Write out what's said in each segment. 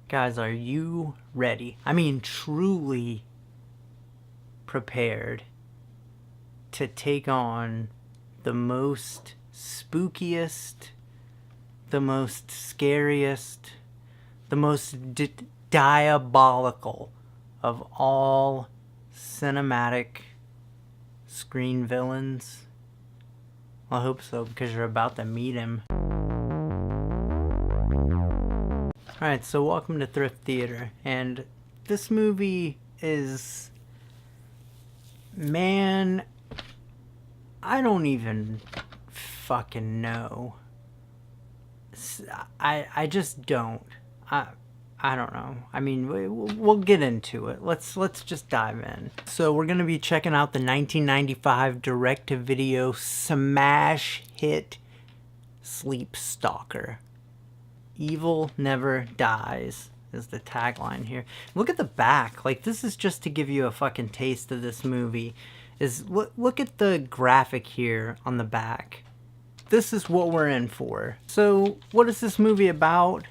Guys, are you ready? I mean, truly prepared to take on the most spookiest, the most scariest, the most diabolical of all cinematic screen villains? I hope so, because you're about to meet him. Alright, so welcome to Thrift Theater, and this movie is... man, I don't even fucking know. I just don't. I don't know. I mean, we'll get into it. Let's just dive in. So we're going to be checking out the 1995 direct-to-video smash hit Sleep Stalker. Evil never dies is the tagline here. Look at the back. Like, this is just to give you a fucking taste of this movie. Look at the graphic here on the back. This is what we're in for. So, what is this movie about?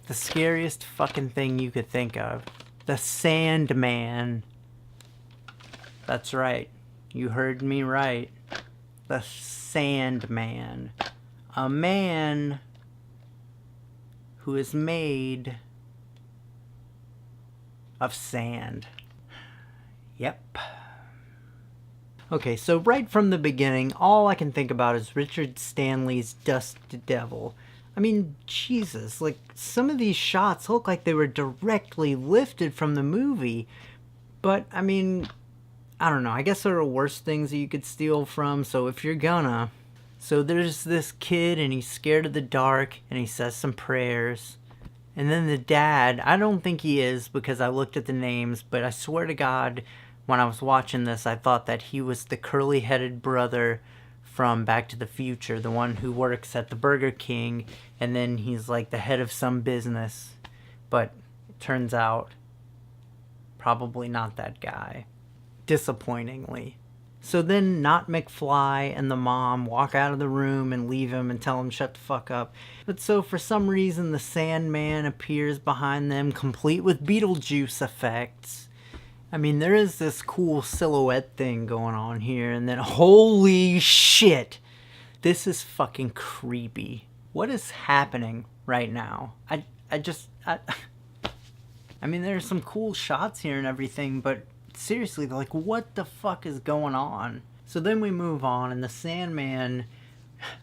The scariest fucking thing you could think of. The Sandman. That's right. You heard me right. The Sandman. A man who is made of sand. Yep. Okay, so right from the beginning, all I can think about is Richard Stanley's Dust Devil. I mean, Jesus, like, some of these shots look like they were directly lifted from the movie. But, I mean, I don't know. I guess there are worse things that you could steal from, so if you're gonna... So there's this kid, and he's scared of the dark, and he says some prayers. And then the dad, I don't think he is, because I looked at the names, but I swear to God, when I was watching this, I thought that he was the curly-headed brother from Back to the Future, the one who works at the Burger King, and then he's like the head of some business. But it turns out, probably not that guy. Disappointingly. So then Not McFly and the mom walk out of the room and leave him and tell him shut the fuck up. But so for some reason the Sandman appears behind them, complete with Beetlejuice effects. I mean, there is this cool silhouette thing going on here, and then holy shit! This is fucking creepy. What is happening right now? I mean, there's some cool shots here and everything, but seriously, like, what the fuck is going on? So then we move on, and the Sandman,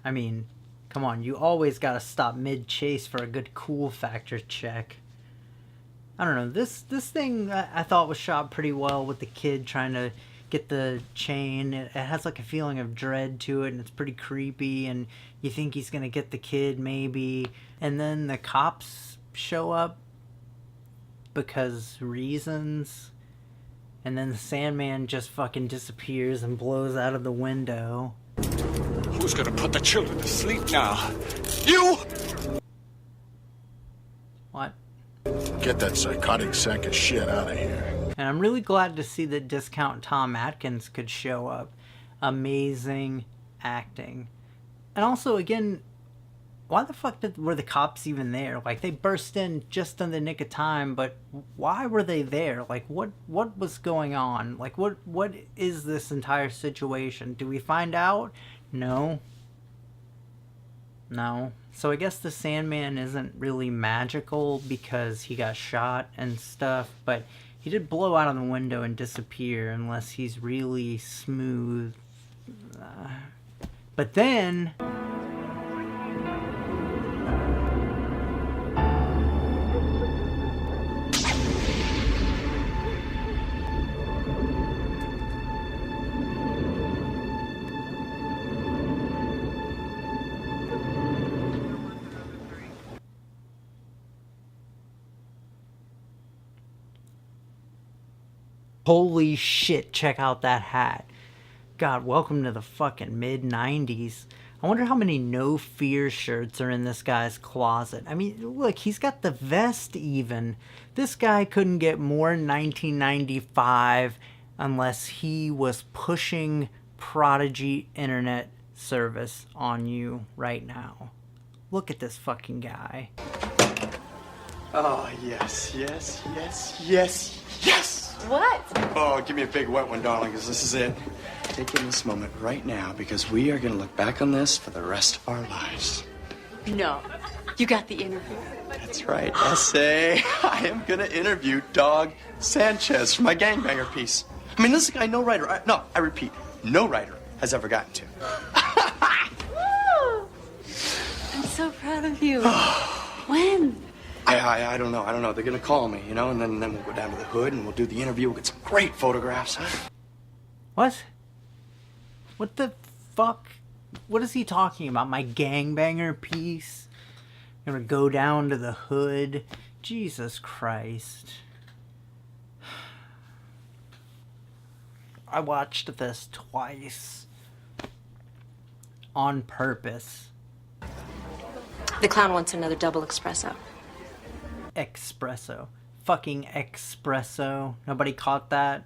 I mean, come on, you always gotta stop mid-chase for a good cool factor check. I don't know, this thing I thought was shot pretty well with the kid trying to get the chain. It has like a feeling of dread to it, and it's pretty creepy, and you think he's gonna get the kid maybe, and then the cops show up because reasons. And then the Sandman just fucking disappears and blows out of the window. Who's gonna put the children to sleep now? You! What? Get that psychotic sack of shit out of here. And I'm really glad to see that Discount Tom Atkins could show up. Amazing acting. And also, again, why the fuck were the cops even there? Like, they burst in just in the nick of time, but why were they there? Like, what was going on? Like, what is this entire situation? Do we find out? No. No. So I guess the Sandman isn't really magical because he got shot and stuff, but he did blow out of the window and disappear unless he's really smooth. But then... holy shit, check out that hat. God, welcome to the fucking mid-90s. I wonder how many No Fear shirts are in this guy's closet. I mean, look, he's got the vest even. This guy couldn't get more 1995 unless he was pushing Prodigy internet service on you right now. Look at this fucking guy. Oh, yes, yes, yes, yes, yes! What? Oh, give me a big wet one, darling, because this is it. Take in this moment right now, because we are going to look back on this for the rest of our lives. No. You got the interview. That's right, essay. I am going to interview Dog Sanchez for my gangbanger piece. I mean, this is a guy no writer, I repeat, no writer has ever gotten to. Woo! I'm so proud of you. When? I don't know. They're going to call me, you know, and then we'll go down to the hood and we'll do the interview. We'll get some great photographs, huh? What? What the fuck? What is he talking about? My gangbanger piece? I'm gonna go down to the hood? Jesus Christ. I watched this twice. On purpose. The clown wants another double espresso. Espresso. Fucking espresso. Nobody caught that?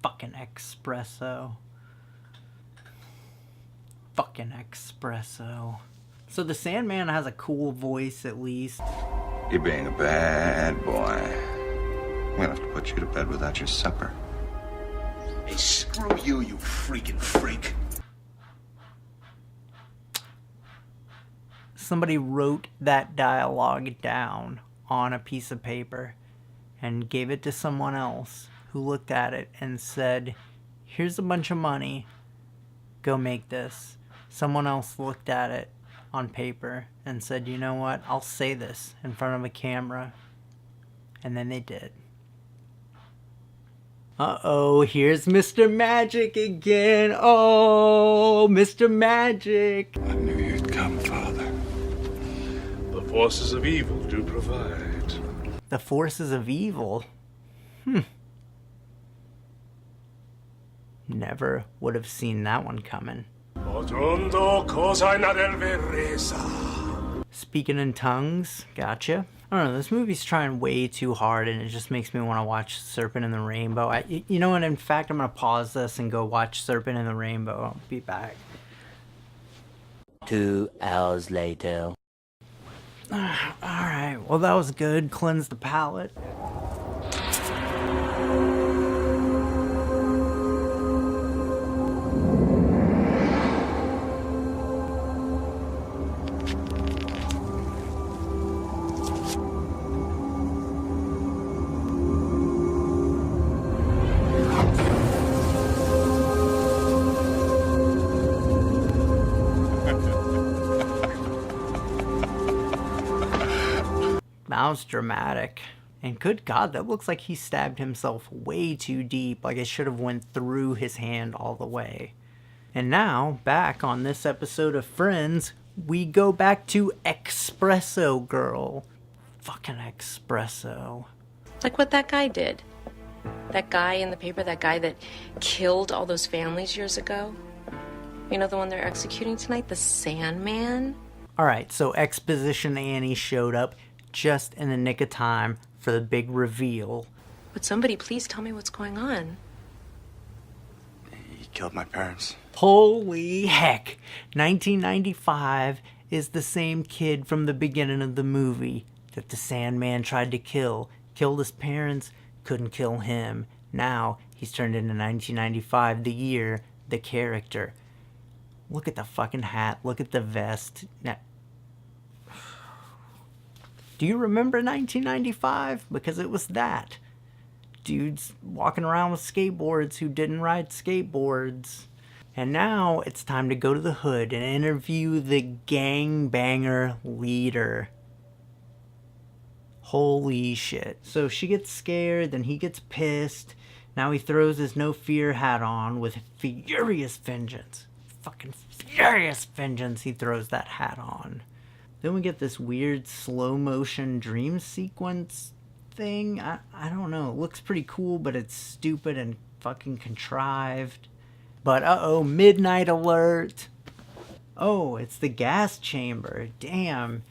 Fucking espresso. Fucking espresso. So the Sandman has a cool voice, at least. You're being a bad boy. I'm gonna have to put you to bed without your supper. Hey, screw you, you freaking freak. Somebody wrote that dialogue down on a piece of paper and gave it to someone else who looked at it and said, here's a bunch of money, go make this. Someone else looked at it on paper and said, you know what, I'll say this in front of a camera. And then they did. Uh-oh, here's Mr. Magic again. Oh, Mr. Magic. I knew you'd come, Father. The forces of evil do provide. The forces of evil? Never would have seen that one coming. Speaking in tongues, gotcha. I don't know, this movie's trying way too hard and it just makes me want to watch Serpent in the Rainbow. You know what, in fact, I'm going to pause this and go watch Serpent in the Rainbow. I'll be back. 2 hours later. Alright, well that was good. Cleanse the palate. That was dramatic. And good God, that looks like he stabbed himself way too deep. Like it should have went through his hand all the way. And now, back on this episode of Friends, we go back to Espresso Girl. Fucking Espresso. Like what that guy did. That guy in the paper, that guy that killed all those families years ago. You know the one they're executing tonight? The Sandman? Alright, so Exposition Annie showed up just in the nick of time for the big reveal. Would somebody please tell me what's going on? He killed my parents. Holy heck! 1995 is the same kid from the beginning of the movie that the Sandman tried to kill. Killed his parents, couldn't kill him. Now he's turned into 1995, the year, the character. Look at the fucking hat, look at the vest. Now, do you remember 1995? Because it was that. Dudes walking around with skateboards who didn't ride skateboards. And now it's time to go to the hood and interview the gangbanger leader. Holy shit. So she gets scared, then he gets pissed. Now he throws his no fear hat on with furious vengeance. Fucking furious vengeance, he throws that hat on. Then we get this weird slow motion dream sequence thing. I don't know. It looks pretty cool, but it's stupid and fucking contrived. But uh-oh, midnight alert. Oh, it's the gas chamber. Damn.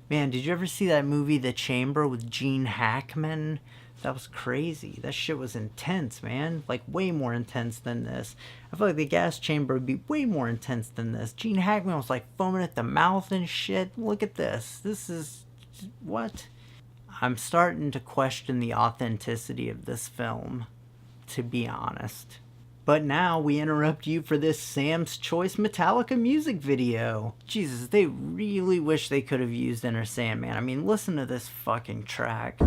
Man, did you ever see that movie The Chamber with Gene Hackman? That was crazy. That shit was intense, man. Like, way more intense than this. I feel like the gas chamber would be way more intense than this. Gene Hackman was like foaming at the mouth and shit. Look at this. This is... what? I'm starting to question the authenticity of this film, to be honest. But now we interrupt you for this Sam's Choice Metallica music video. Jesus, they really wish they could have used Inner Sandman. I mean, listen to this fucking track.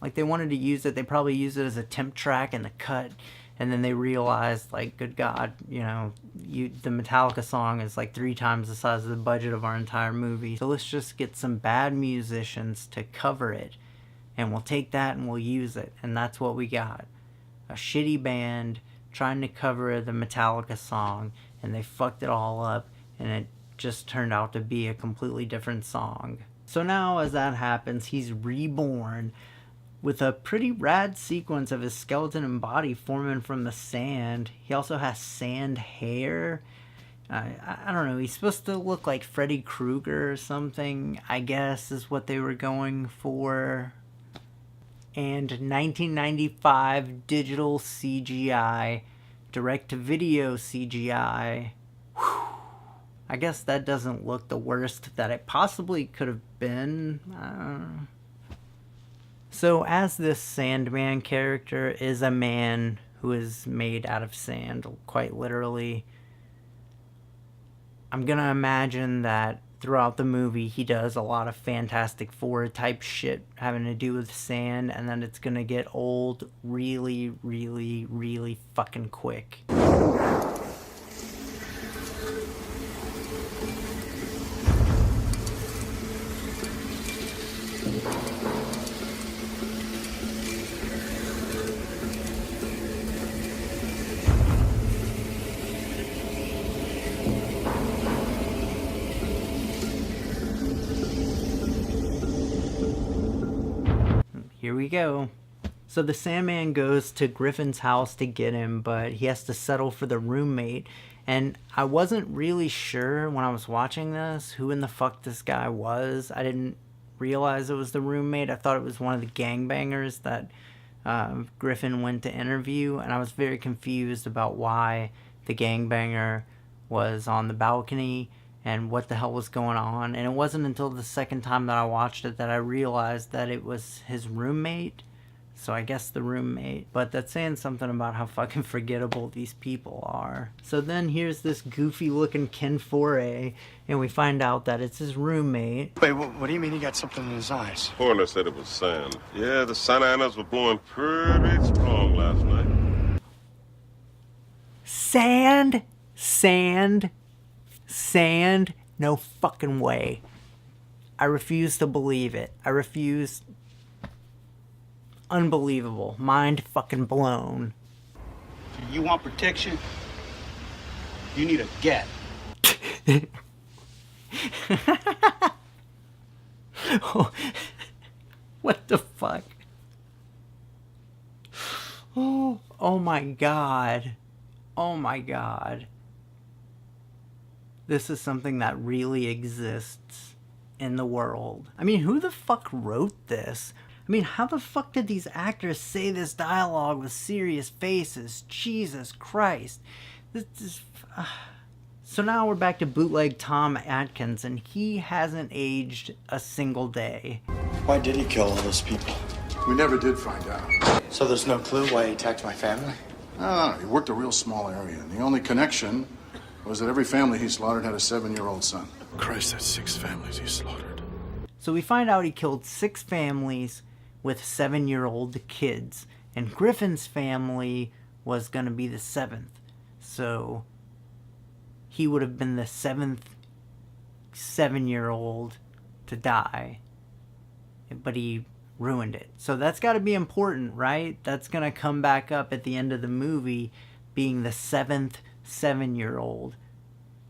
Like, they wanted to use it, they probably used it as a temp track in the cut, and then they realized, like, good God, you know, the Metallica song is like 3 times the size of the budget of our entire movie. So let's just get some bad musicians to cover it, and we'll take that and we'll use it. And that's what we got. A shitty band trying to cover the Metallica song, and they fucked it all up, and it just turned out to be a completely different song. So now, as that happens, he's reborn with a pretty rad sequence of his skeleton and body forming from the sand. He also has sand hair. I don't know, he's supposed to look like Freddy Krueger or something, I guess is what they were going for. And 1995 digital CGI, direct-to-video CGI. Whew. I guess that doesn't look the worst that it possibly could have been. So as this Sandman character is a man who is made out of sand, quite literally, I'm gonna imagine that throughout the movie he does a lot of Fantastic Four type shit having to do with sand, and then it's gonna get old really, really, really fucking quick. Here we go. So the Sandman goes to Griffin's house to get him, but he has to settle for the roommate. And I wasn't really sure when I was watching this who in the fuck this guy was. I didn't realize it was the roommate. I thought it was one of the gangbangers that Griffin went to interview, and I was very confused about why the gangbanger was on the balcony and what the hell was going on. And it wasn't until the second time that I watched it that I realized that it was his roommate. So I guess the roommate. But that's saying something about how fucking forgettable these people are. So then here's this goofy looking Ken Foray, and we find out that it's his roommate. Wait, what do you mean he got something in his eyes? Coroner said it was sand. Yeah, the cyanide were blowing pretty strong last night. Sand? Sand? Sand? No fucking way. I refuse to believe it. I refuse. Unbelievable. Mind fucking blown. You want protection? You need a gat. What the fuck? Oh my god. Oh my god. This is something that really exists in the world. I mean, who the fuck wrote this? I mean, how the fuck did these actors say this dialogue with serious faces? Jesus Christ. This is... So now we're back to bootleg Tom Atkins, and he hasn't aged a single day. Why did he kill all those people? We never did find out. So there's no clue why he attacked my family? No, he worked a real small area, and the only connection was that every family he slaughtered had a 7-year-old son. Christ, that's 6 families he slaughtered. So we find out he killed 6 families with 7-year-old kids, and Griffin's family was going to be the 7th. So he would have been the 7th 7-year-old to die, but he ruined it. So that's got to be important, right? That's going to come back up at the end of the movie, being the 7th 7-year-old.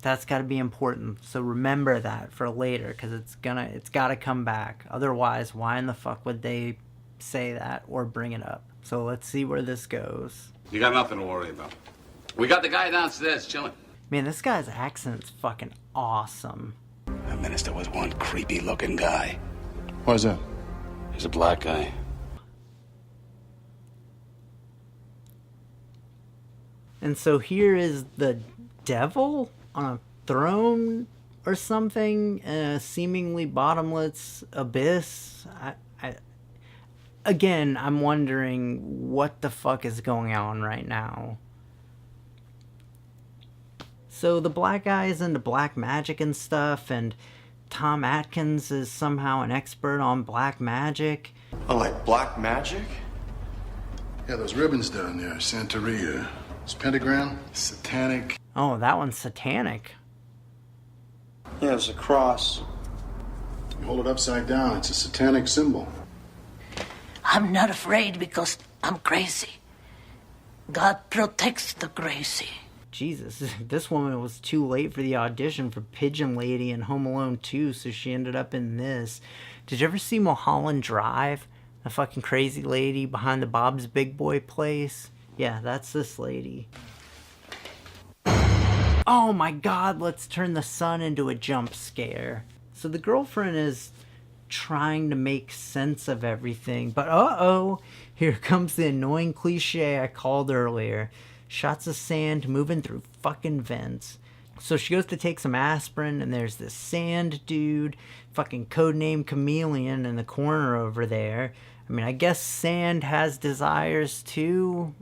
That's got to be important. So remember that for later, because it's got to come back. Otherwise, why in the fuck would they say that or bring it up? So let's see where this goes. You got nothing to worry about. We got the guy downstairs chilling. Man, this guy's accent's fucking awesome. The minister was one creepy looking guy. Why is that? He's a black guy. And so here is the devil on a throne or something in a seemingly bottomless abyss. Again, I'm wondering what the fuck is going on right now. So the black guy is into black magic and stuff, and Tom Atkins is somehow an expert on black magic. Oh, like black magic? Yeah, those ribbons down there, Santeria. This pentagram, satanic. Oh, that one's satanic. Yeah, it's a cross. You hold it upside down, it's a satanic symbol. I'm not afraid because I'm crazy. God protects the crazy. Jesus, this woman was too late for the audition for Pigeon Lady and Home Alone 2, so she ended up in this. Did you ever see Mulholland Drive? The fucking crazy lady behind the Bob's Big Boy place? Yeah, that's this lady. Oh my god, let's turn the sun into a jump scare. So the girlfriend is trying to make sense of everything, but uh-oh, here comes the annoying cliche I called earlier. Shots of sand moving through fucking vents. So she goes to take some aspirin, and there's this sand dude, fucking codename Chameleon, in the corner over there. I mean, I guess sand has desires too.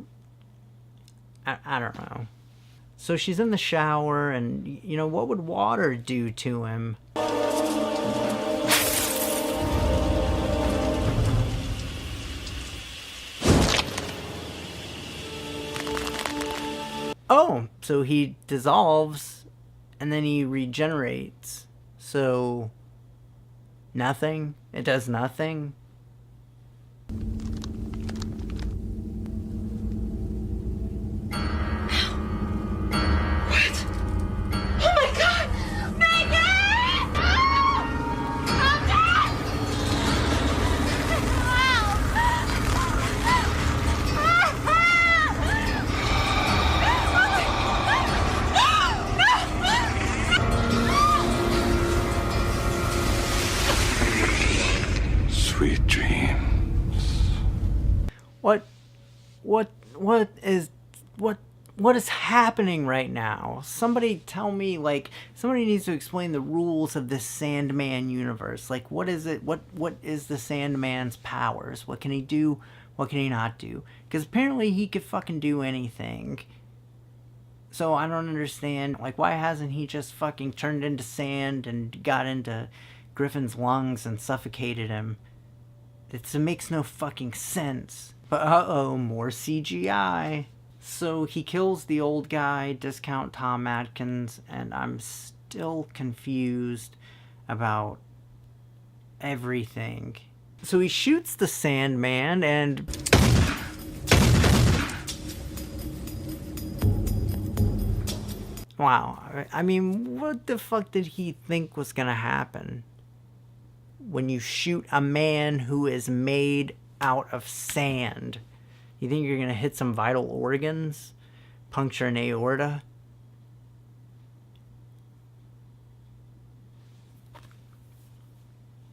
I don't know. So she's in the shower, and, you know, what would water do to him? Oh, so he dissolves, and then he regenerates. So, nothing? It does nothing? Sweet dreams. What is happening right now? Somebody tell me, like, somebody needs to explain the rules of this Sandman universe. Like, what is it? What is the Sandman's powers? What can he do? What can he not do? Because apparently he could fucking do anything. So I don't understand, like, why hasn't he just fucking turned into sand and got into Griffin's lungs and suffocated him? It makes no fucking sense. But uh-oh, more CGI. So he kills the old guy, discount Tom Atkins, and I'm still confused about everything. So he shoots the Sandman, and wow, I mean, what the fuck did he think was gonna happen when you shoot a man who is made out of sand? You think you're gonna hit some vital organs? Puncture an aorta?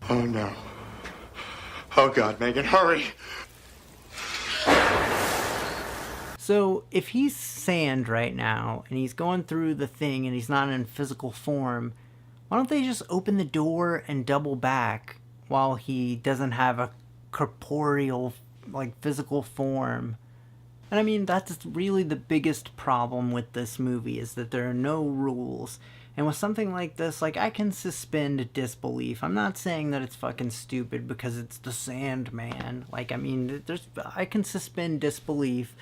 Oh no. Oh god, Megan, hurry! So, if he's sand right now, and he's going through the thing, and he's not in physical form, why don't they just open the door and double back while he doesn't have a corporeal, like, physical form? And I mean, that's really the biggest problem with this movie, is that there are no rules. And with something like this, like, I can suspend disbelief. I'm not saying that it's fucking stupid because it's the Sandman. Like, I mean, I can suspend disbelief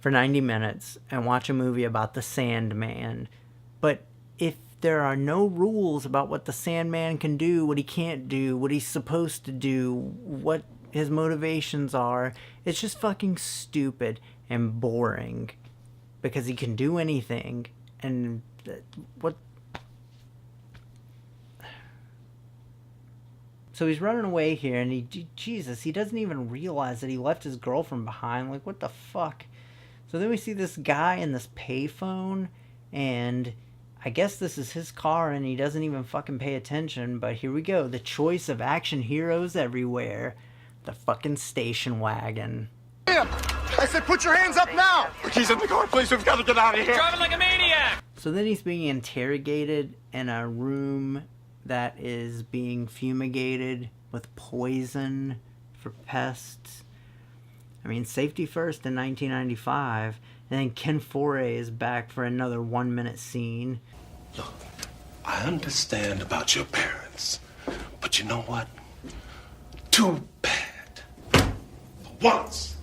for 90 minutes and watch a movie about the Sandman. But if there are no rules about what the Sandman can do, what he can't do, what he's supposed to do, what his motivations are, it's just fucking stupid and boring. Because he can do anything. And what... So he's running away here, and Jesus, he doesn't even realize that he left his girlfriend behind. Like, what the fuck? So then we see this guy in this payphone, and I guess this is his car, and he doesn't even fucking pay attention. But here we go, the choice of action heroes everywhere. The fucking station wagon. I said put your hands up now! He's in the car, please, we've got to get out of here! Driving like a maniac! So then he's being interrogated in a room that is being fumigated with poison for pests. I mean, safety first in 1995. And then Ken Foray is back for another 1-minute scene. Look, I understand about your parents, but you know what? Too bad. For once,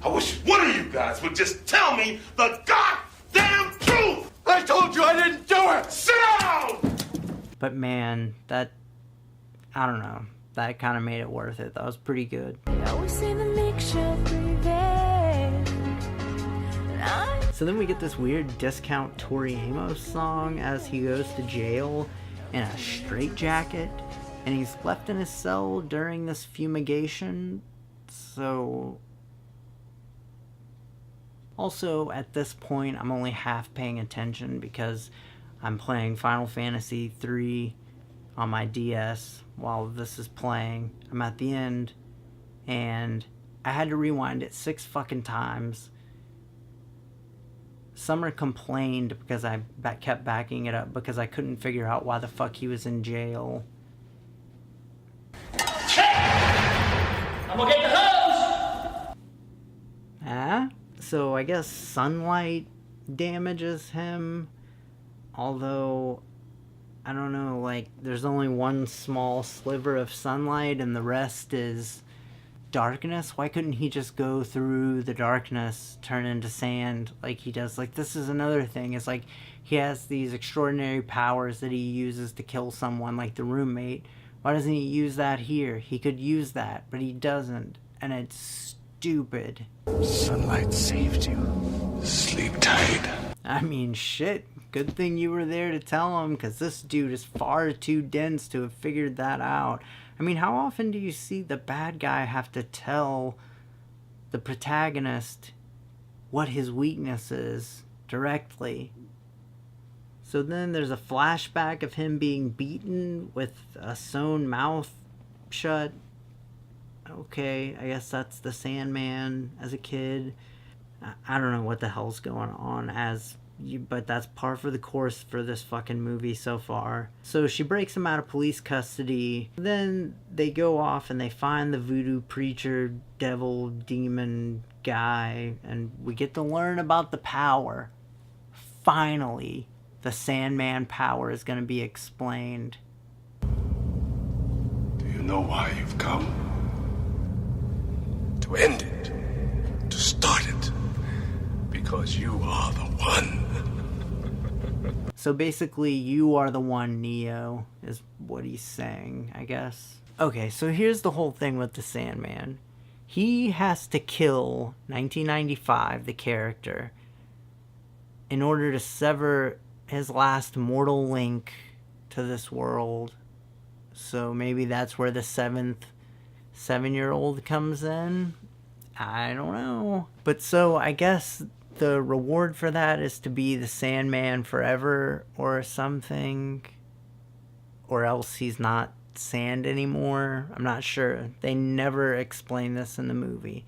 I wish one of you guys would just tell me the goddamn truth! I told you I didn't do it! Sit down! But man, that, I don't know, that kind of made it worth it. That was pretty good. So then we get this weird discount Tori Amos song as he goes to jail in a straitjacket, and he's left in his cell during this fumigation. So also at this point I'm only half paying attention because I'm playing Final Fantasy III on my DS while this is playing. I'm at the end and I had to rewind it 6 fucking times. Summer complained because I kept backing it up because I couldn't figure out why the fuck he was in jail. I'm gonna get the hose! So I guess sunlight damages him. Although, I don't know, like, there's only one small sliver of sunlight and the rest is darkness. Why couldn't he just go through the darkness, turn into sand like he does? Like, this is another thing. It's like he has these extraordinary powers that he uses to kill someone, like the roommate. Why doesn't he use that here? He could use that, but he doesn't. And it's stupid. Sunlight saved you. Sleep tight. I mean, shit. Good thing you were there to tell him, because this dude is far too dense to have figured that out. I mean, how often do you see the bad guy have to tell the protagonist what his weakness is directly? So then there's a flashback of him being beaten with a sewn mouth shut. Okay, I guess that's the Sandman as a kid. I don't know what the hell's going on but that's par for the course for this fucking movie so far. So she breaks him out of police custody. Then they go off and they find the voodoo preacher, devil, demon guy, and we get to learn about the power. Finally, the Sandman power is going to be explained. Do you know why you've come? To end it. To start it. Because you are the one. So basically, you are the one, Neo, is what he's saying, I guess. Okay, so here's the whole thing with the Sandman. He has to kill 1995, the character, in order to sever his last mortal link to this world. So maybe that's where the 7-year-old comes in? I don't know. But so I guess the reward for that is to be the Sandman forever or something. Or else he's not sand anymore. I'm not sure. They never explain this in the movie.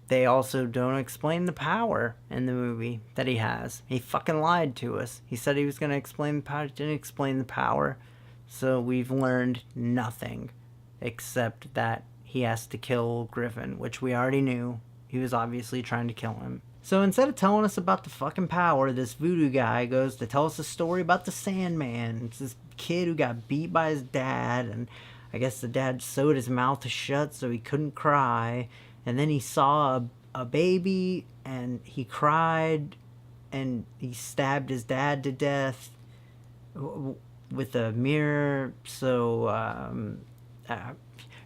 They also don't explain the power in the movie that he has. He fucking lied to us. He said he was going to explain the power. Didn't explain the power. So we've learned nothing. Except that he has to kill Griffin, which we already knew. He was obviously trying to kill him. So instead of telling us about the fucking power, this voodoo guy goes to tell us a story about the Sandman. It's this kid who got beat by his dad, and I guess the dad sewed his mouth shut so he couldn't cry. And then he saw a baby, and he cried, and he stabbed his dad to death with a mirror. So,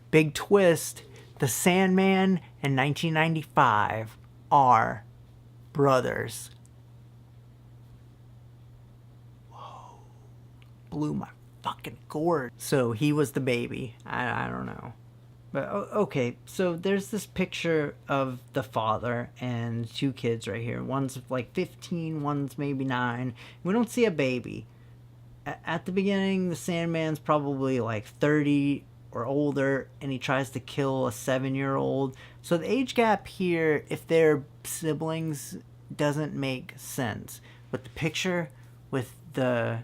big twist, the Sandman and 1995 are brothers. Whoa. Blew my fucking gourd. So he was the baby. I don't know. But okay, so there's this picture of the father and 2 kids right here. One's like 15, one's maybe 9. We don't see a baby. At the beginning, the Sandman's probably like 30 or older, and he tries to kill a 7-year-old. So the age gap here, if they're siblings, doesn't make sense. With the picture, with the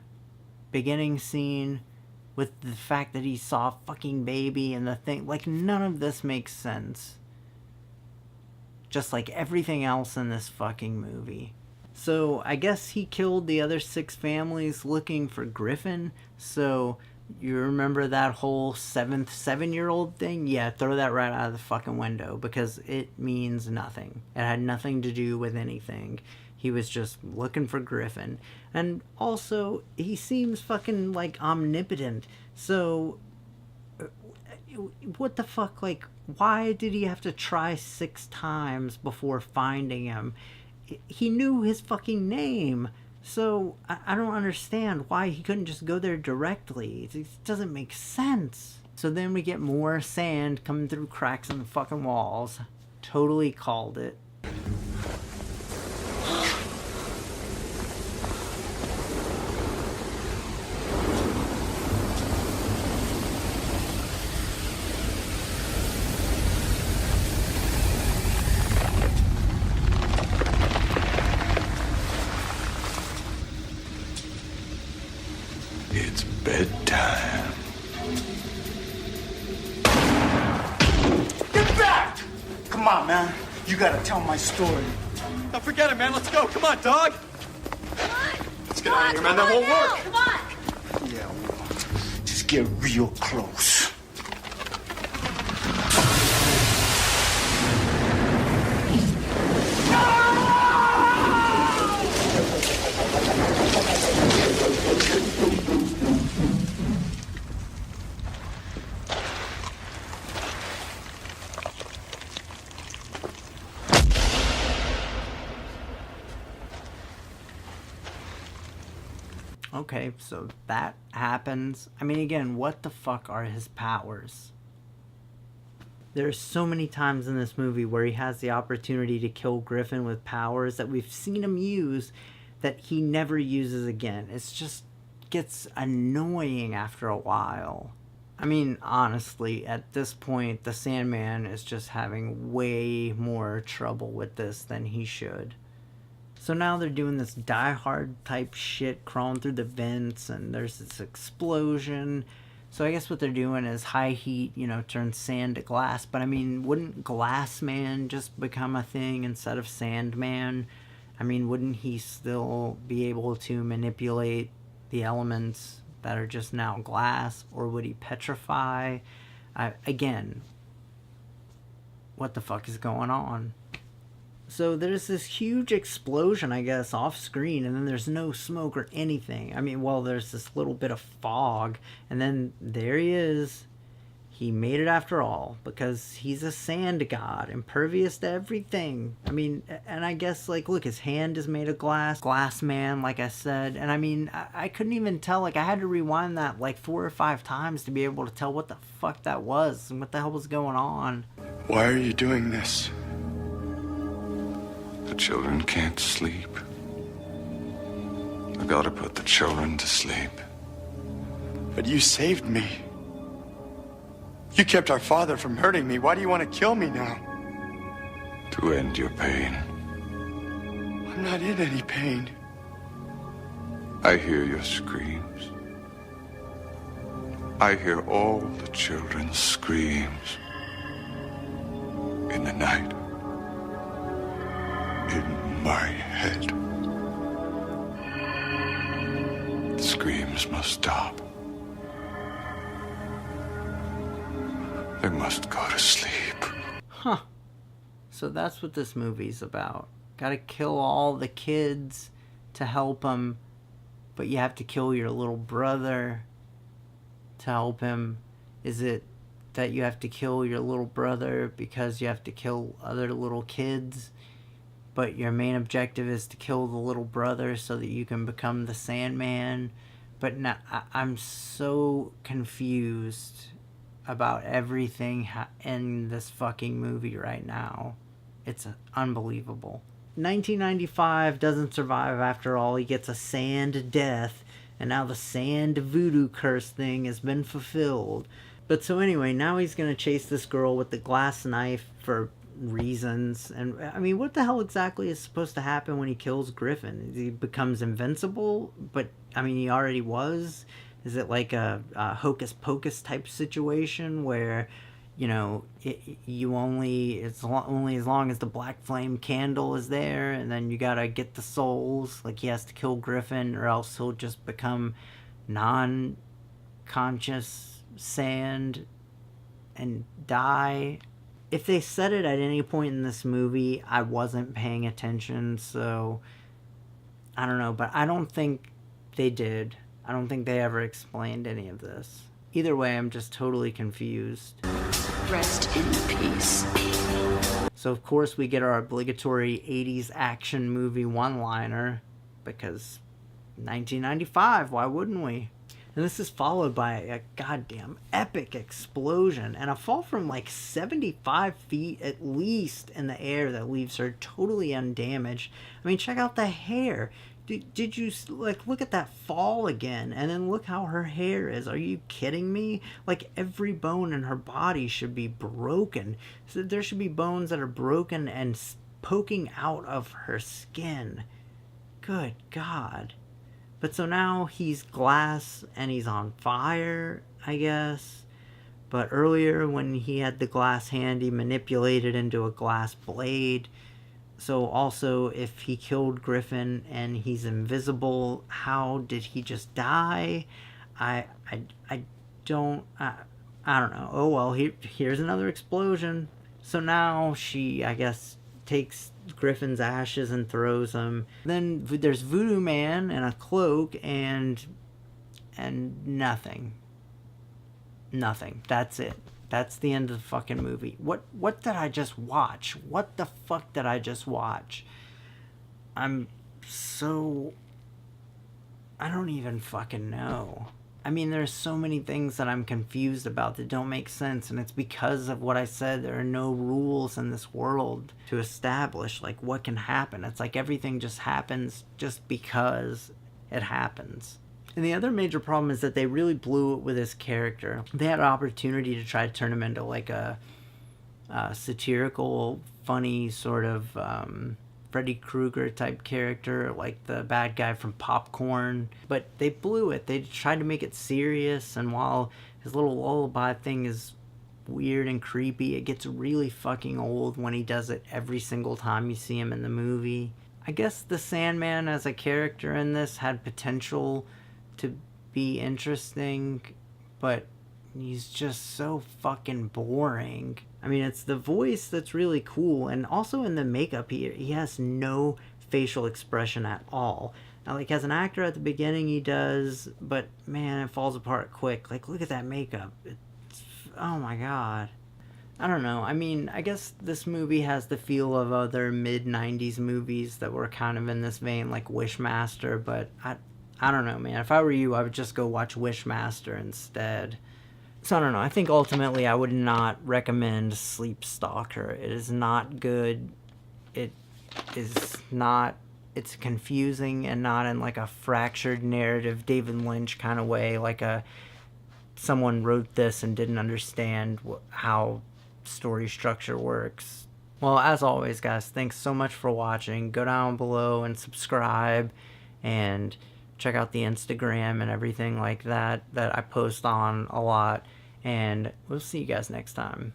beginning scene, with the fact that he saw a fucking baby and the thing, like, none of this makes sense. Just like everything else in this fucking movie. So I guess he killed the other 6 families looking for Griffin. So you remember that whole 7-year-old thing? Yeah, throw that right out of the fucking window, because it means nothing. It had nothing to do with anything. He was just looking for Griffin. And also, he seems fucking, like, omnipotent. So, what the fuck? Like, why did he have to try 6 times before finding him? He knew his fucking name. So, I don't understand why he couldn't just go there directly. It doesn't make sense. So then we get more sand coming through cracks in the fucking walls. Totally called it. It's bedtime. Get back! Come on, man. You gotta tell my story. Now forget it, man. Let's go. Come on, dog. Let's get out of here, man. That won't work. Come on! Yeah, well, just get real close. Okay, so that happens. I mean, again, what the fuck are his powers? There's so many times in this movie where he has the opportunity to kill Griffin with powers that we've seen him use that he never uses again. It's just gets annoying after a while. I mean, honestly, at this point, the Sandman is just having way more trouble with this than he should. So now they're doing this Die Hard type shit, crawling through the vents, and there's this explosion. So I guess what they're doing is high heat, you know, turn sand to glass. But I mean, wouldn't Glass Man just become a thing instead of Sandman? I mean, wouldn't he still be able to manipulate the elements that are just now glass? Or would he petrify? Again, what the fuck is going on? So there's this huge explosion, I guess, off screen, and then there's no smoke or anything. I mean, well, there's this little bit of fog, and then there he is. He made it after all, because he's a sand god, impervious to everything. I mean, and I guess, like, look, his hand is made of glass. Glass Man, like I said. And I mean, I couldn't even tell. Like, I had to rewind that, like, 4 or 5 times to be able to tell what the fuck that was and what the hell was going on. Why are you doing this? The children can't sleep. I gotta put the children to sleep. But you saved me. You kept our father from hurting me. Why do you want to kill me now? To end your pain. I'm not in any pain. I hear your screams. I hear all the children's screams. In the night. In my head. The screams must stop. They must go to sleep. Huh. So that's what this movie's about. Gotta kill all the kids to help them, but you have to kill your little brother to help him. Is it that you have to kill your little brother because you have to kill other little kids, but your main objective is to kill the little brother so that you can become the Sandman? But now, I'm so confused about everything in this fucking movie right now. It's unbelievable. 1995 doesn't survive after all. He gets a sand death, and now the sand voodoo curse thing has been fulfilled. But so anyway, now he's gonna chase this girl with the glass knife for reasons. And I mean, what the hell exactly is supposed to happen when he kills Griffin? He becomes invincible, but I mean, he already was. Is it like a hocus pocus type situation where, you know, you only only as long as the black flame candle is there, and then you gotta get the souls? Like, he has to kill Griffin, or else he'll just become non-conscious sand and die. If they said it at any point in this movie, I wasn't paying attention, so I don't know, but I don't think they did. I don't think they ever explained any of this. Either way, I'm just totally confused. Rest in peace. So of course we get our obligatory 80s action movie one-liner, because 1995, why wouldn't we? And this is followed by a goddamn epic explosion and a fall from like 75 feet at least in the air that leaves her totally undamaged. I mean, check out the hair. Did you, like, look at that fall again, and then look how her hair is. Are you kidding me? Like, every bone in her body should be broken. So there should be bones that are broken and poking out of her skin. Good God. But so now he's glass and he's on fire, I guess. But earlier when he had the glass hand, he manipulated into a glass blade. So also, if he killed Griffin and he's invisible, how did he just die? I don't know. Oh well, here's another explosion. So now she, I guess, takes Griffin's ashes and throws them. Then there's Voodoo Man in a cloak and nothing. Nothing. That's it. That's the end of the fucking movie. What did I just watch? What the fuck did I just watch? I don't even fucking know. I mean, there's so many things that I'm confused about that don't make sense, and it's because of what I said. There are no rules in this world to establish, like, what can happen. It's like everything just happens just because it happens. And the other major problem is that they really blew it with his character. They had an opportunity to try to turn him into like a satirical, funny sort of Freddy Krueger type character, like the bad guy from Popcorn. But they blew it. They tried to make it serious, and while his little lullaby thing is weird and creepy, it gets really fucking old when he does it every single time you see him in the movie. I guess the Sandman as a character in this had potential to be interesting, but he's just so fucking boring. I mean, it's the voice that's really cool, and also in the makeup, he has no facial expression at all. Now, like, as an actor at the beginning he does, but man, it falls apart quick. Like, look at that makeup. It's, oh my god. I don't know. I mean, I guess this movie has the feel of other mid-90s movies that were kind of in this vein, like Wishmaster, but I don't know, man. If I were you, I would just go watch Wishmaster instead. So I don't know. I think ultimately I would not recommend Sleep Stalker. It is not good. It is not... It's confusing and not in like a fractured narrative, David Lynch kind of way. Like someone wrote this and didn't understand how story structure works. Well, as always, guys, thanks so much for watching. Go down below and subscribe, and check out the Instagram and everything like that I post on a lot, and we'll see you guys next time.